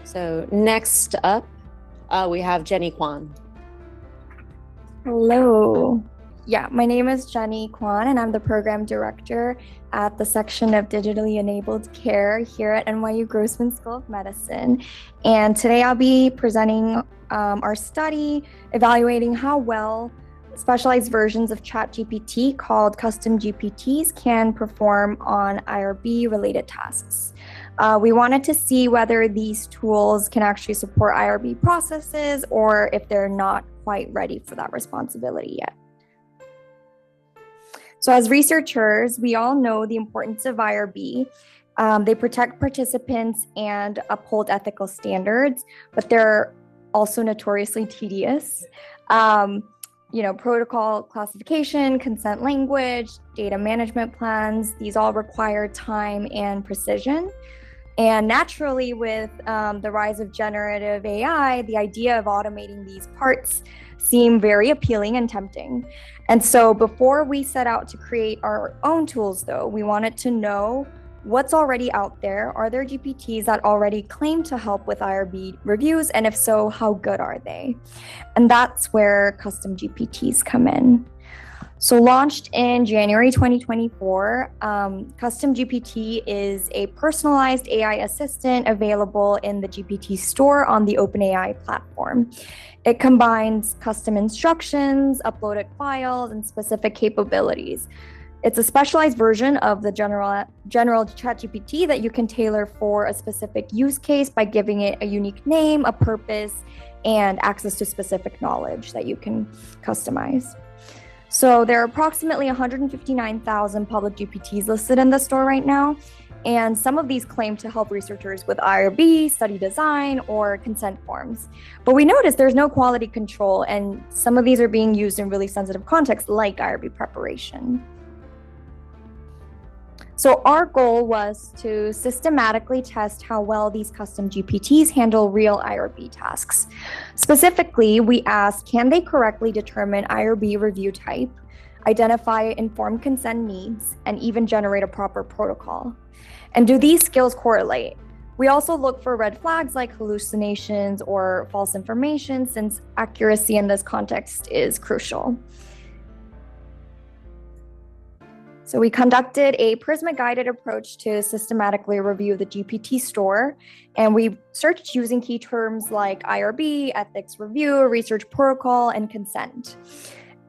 So next up, we have JaeEun Kwon. Hello. Yeah, my name is JaeEun Kwon, and I'm the program director at the section of digitally enabled care here at NYU Grossman School of Medicine. And today I'll be presenting our study evaluating how well specialized versions of ChatGPT called custom GPTs can perform on IRB related tasks. We wanted to see whether these tools can actually support IRB processes or if they're not quite ready for that responsibility yet. So as researchers, we all know the importance of IRB. They protect participants and uphold ethical standards, but they're also notoriously tedious. Protocol classification, consent language, data management plans, these all require time and precision. And naturally, with the rise of generative AI, the idea of automating these parts seem very appealing and tempting. And so before we set out to create our own tools, though, we wanted to know what's already out there. Are there GPTs that already claim to help with IRB reviews? And if so, how good are they? And that's where custom GPTs come in. So launched in January 2024, Custom GPT is a personalized AI assistant available in the GPT store on the OpenAI platform. It combines custom instructions, uploaded files, and specific capabilities. It's a specialized version of the general ChatGPT that you can tailor for a specific use case by giving it a unique name, a purpose, and access to specific knowledge that you can customize. So there are approximately 159,000 public GPTs listed in the store right now, and some of these claim to help researchers with IRB, study design, or consent forms. But we noticed there's no quality control, and some of these are being used in really sensitive contexts like IRB preparation. So our goal was to systematically test how well these custom GPTs handle real IRB tasks. Specifically, we asked, can they correctly determine IRB review type, identify informed consent needs, and even generate a proper protocol? And do these skills correlate? We also look for red flags like hallucinations or false information, since accuracy in this context is crucial. So we conducted a Prisma-guided approach to systematically review the GPT store, and we searched using key terms like IRB, ethics review, research protocol, and consent.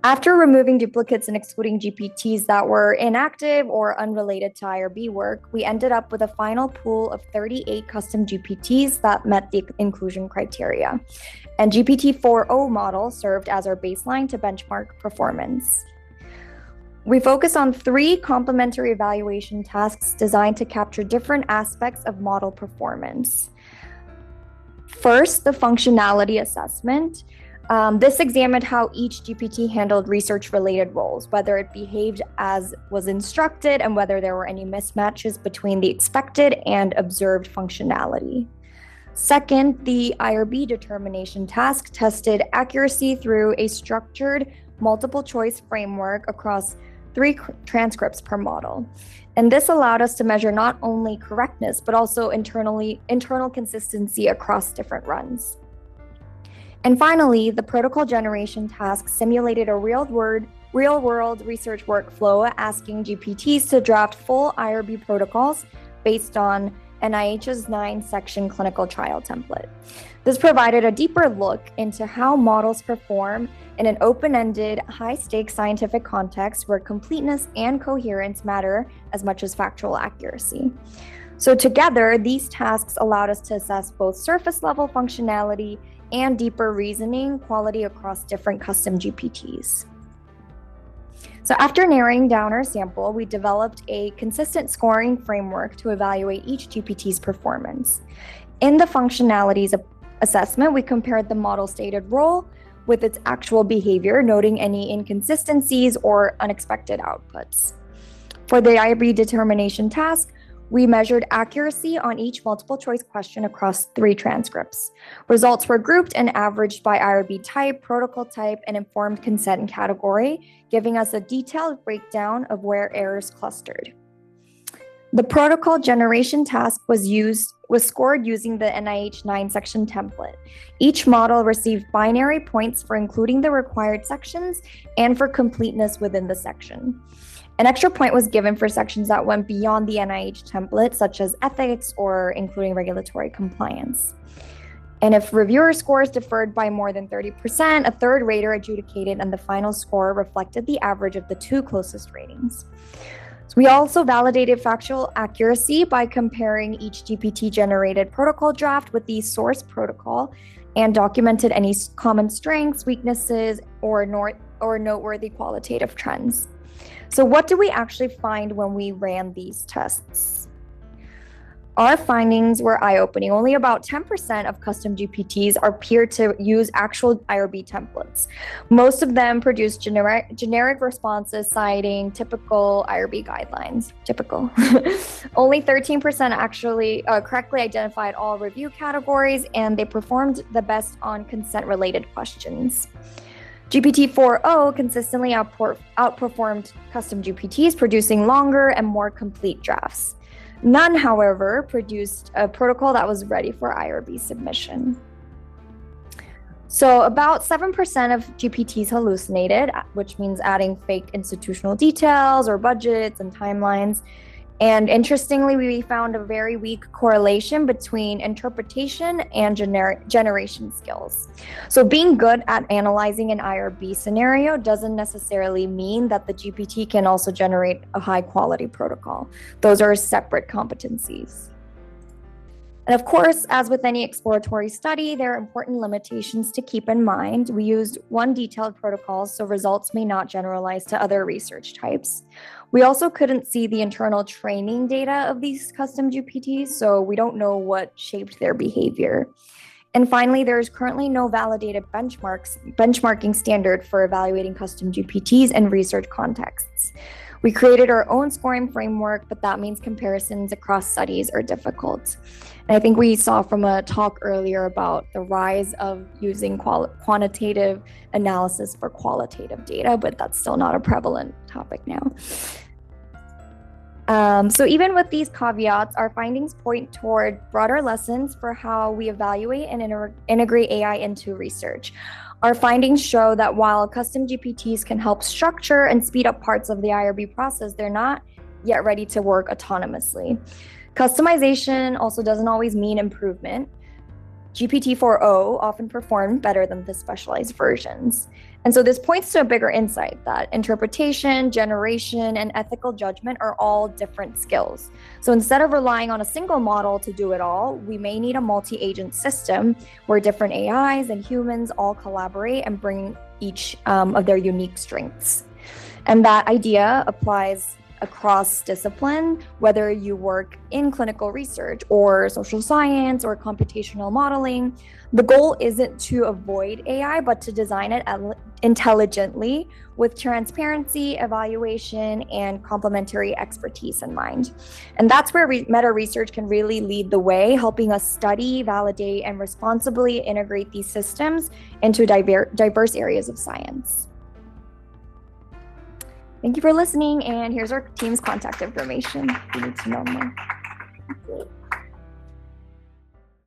After removing duplicates and excluding GPTs that were inactive or unrelated to IRB work, we ended up with a final pool of 38 custom GPTs that met the inclusion criteria. And GPT-4o model served as our baseline to benchmark performance. We focused on 3 complementary evaluation tasks designed to capture different aspects of model performance. First, the functionality assessment. This examined how each GPT handled research-related roles, whether it behaved as was instructed and whether there were any mismatches between the expected and observed functionality. Second, the IRB determination task tested accuracy through a structured multiple-choice framework across 3 transcripts per model. And this allowed us to measure not only correctness, but also internal consistency across different runs. And finally, the protocol generation task simulated a real-world research workflow, asking GPTs to draft full IRB protocols based on NIH's 9-section clinical trial template. This provided a deeper look into how models perform in an open-ended, high-stakes scientific context where completeness and coherence matter as much as factual accuracy. So together, these tasks allowed us to assess both surface-level functionality and deeper reasoning quality across different custom GPTs. So after narrowing down our sample, we developed a consistent scoring framework to evaluate each GPT's performance. In the functionalities assessment, we compared the model stated role with its actual behavior, noting any inconsistencies or unexpected outputs. For the IRB determination task, we measured accuracy on each multiple choice question across 3 transcripts. Results were grouped and averaged by IRB type, protocol type, and informed consent category, giving us a detailed breakdown of where errors clustered. The protocol generation task was scored using the NIH 9-section template. Each model received binary points for including the required sections and for completeness within the section. An extra point was given for sections that went beyond the NIH template, such as ethics or including regulatory compliance. And if reviewer scores differed by more than 30%, a third rater adjudicated, and the final score reflected the average of the two closest ratings. So we also validated factual accuracy by comparing each GPT-generated protocol draft with the source protocol and documented any common strengths, weaknesses, or noteworthy qualitative trends. So what did we actually find when we ran these tests? Our findings were eye-opening. Only about 10% of custom GPTs appear to use actual IRB templates. Most of them produce generic responses citing typical IRB guidelines. Typical. Only 13% actually correctly identified all review categories, and they performed the best on consent-related questions. GPT-4o consistently outperformed custom GPTs, producing longer and more complete drafts. None, however, produced a protocol that was ready for IRB submission. So about 7% of GPTs hallucinated, which means adding fake institutional details or budgets and timelines. And interestingly, we found a very weak correlation between interpretation and generation skills. So being good at analyzing an IRB scenario doesn't necessarily mean that the GPT can also generate a high quality protocol. Those are separate competencies. And of course, as with any exploratory study, there are important limitations to keep in mind. We used one detailed protocol, so results may not generalize to other research types. We also couldn't see the internal training data of these custom GPTs, so we don't know what shaped their behavior. And finally, there is currently no validated benchmarking standard for evaluating custom GPTs in research contexts. We created our own scoring framework, but that means comparisons across studies are difficult. And I think we saw from a talk earlier about the rise of using quantitative analysis for qualitative data, but that's still not a prevalent topic now. So even with these caveats, our findings point toward broader lessons for how we evaluate and integrate AI into research. Our findings show that while custom GPTs can help structure and speed up parts of the IRB process, they're not yet ready to work autonomously. Customization also doesn't always mean improvement. GPT-4o often performed better than the specialized versions. And so this points to a bigger insight that interpretation, generation, and ethical judgment are all different skills. So instead of relying on a single model to do it all, we may need a multi-agent system where different AIs and humans all collaborate and bring each of their unique strengths. And that idea applies across discipline, whether you work in clinical research or social science or computational modeling. The goal isn't to avoid AI, but to design it intelligently with transparency, evaluation, and complementary expertise in mind. And that's where meta research can really lead the way, helping us study, validate, and responsibly integrate these systems into diverse areas of science. Thank you for listening, and here's our team's contact information if you need to know more.